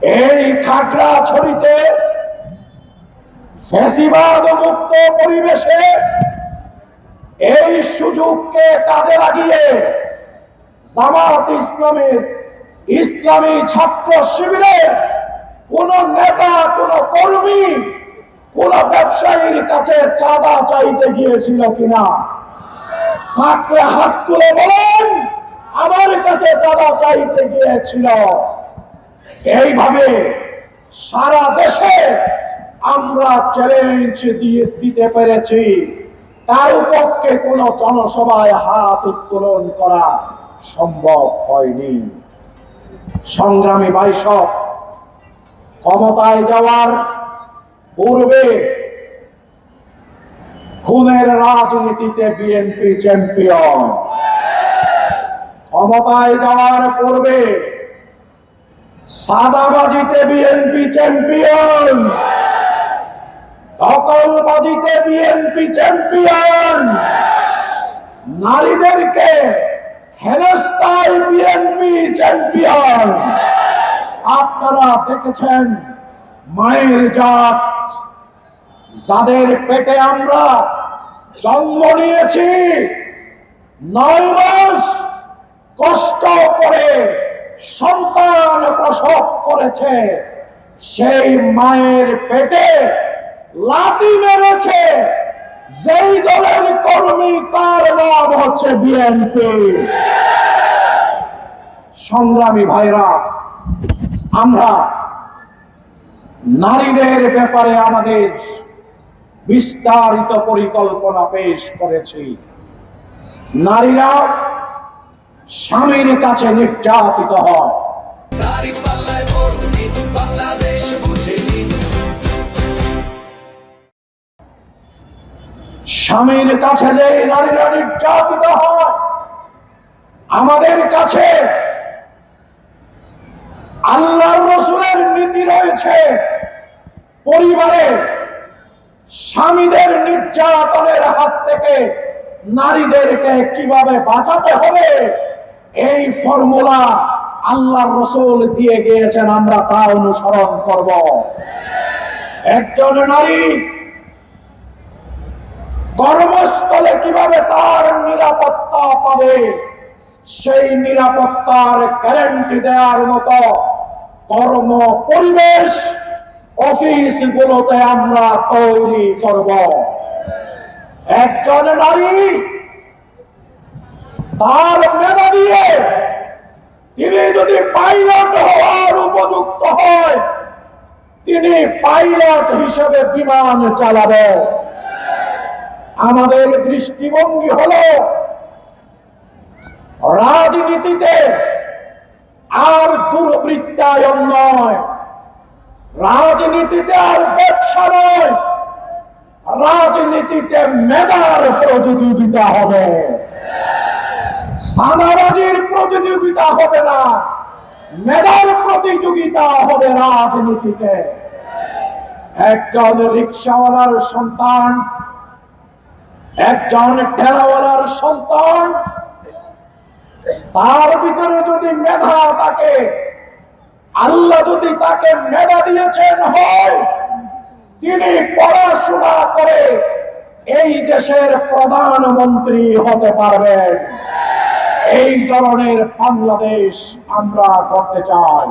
এই খাগড়াছড়িতে ফ্যাসিবাদ মুক্ত পরিবেশে এই সুযোগকে কাজে লাগিয়ে জামাত ইসলামের ইসলামী ছাত্র শিবিরের কোন নেতা, কোন কর্মী, কোন ব্যবসায়ীর কাছে চাঁদা চাইতে গিয়েছিল কিনা? থাকলে হাত তুলে বলেন আমার কাছে চাঁদা চাইতে গিয়েছিল। এইভাবে সারা দেশে আমরা চ্যালেঞ্জ দিতে পেরেছি। কারো পক্ষে কোনো জনসভায় হাত উত্তোলন করা সম্ভব হয়নি। সংগ্রামী ভাইসব, ক্ষমতায় যাওয়ার পূর্বে খুনের রাজনীতিতে বিএনপি চ্যাম্পিয়ন, ক্ষমতায় যাওয়ার পূর্বে সাদাবাজিতে বিএনপি চ্যাম্পিয়ন, দখলবাজিতে বিএনপি চ্যাম্পিয়ন, নারীদেরকে হেনস্থায় বিএনপি চ্যাম্পিয়ন। আপনারা দেখেছেন মায়ের জাত, যাদের পেটে আমরা জন্ম নিয়েছি, 9 মাস কষ্ট করে সন্তান প্রসব করেছে, সেই মায়ের পেটে লাথি মেরেছে যেই দলের কর্মী, তার নাম হচ্ছে বিএনপি। সংগ্রামী ভাইরা, আমরা নারীদের ব্যাপারে আমাদের বিস্তারিত পরিকল্পনা পেশ করেছি। নারীরা স্বামীর কাছে নির্যাতিত হয়। স্বামীর কাছে যে নারীরা নির্যাতিত হয়, আমাদের কাছে আল্লাহর রাসূলের নীতি রয়েছে পরিবারে স্বামীদের নির্যাতনের হাত থেকে নারীদেরকে কিভাবে বাঁচাতে হবে। এই ফর্মুলা আল্লাহর রাসূল দিয়ে গিয়েছেন, আমরা তা অনুসরণ করব। একজন নারী কর্মস্থলে কিভাবে তার নিরাপত্তা পাবে, সেই নিরাপত্তার গ্যারান্টি দেওয়ার মতো কর্ম পরিবেশ অফিসগুলোতে আমরা তৈরি করব। একজন নারী তার মেধা দিয়ে তিনি যদি পাইলট হওয়ার উপযুক্ত হয়, তিনি পাইলট হিসেবে বিমান চালাবে। আমাদের দৃষ্টিভঙ্গি হলো রাজনীতিতে আর দুর্বৃত্তায়ন নয়, রাজনীতিতে আর ব্যবসা নয়, রাজনীতিতে মেধার প্রতিযোগিতা হবে, সাদাবাজির প্রতিযোগিতা হবে না, মেধার প্রতিযোগিতা হবে রাজনীতিতে। একজন রিকশাওয়ালার সন্তান, একজন ঠেলাওয়ালার সন্তান, তার ভিতরে যদি মেধা থাকে, আল্লাহ যদি তাকে মেধা দিয়েছেন হয়, তিনি পড়াশোনা করে এই দেশের প্রধানমন্ত্রী হতে পারবেন। এই ধরনের বাংলাদেশ আমরা করতে চাই।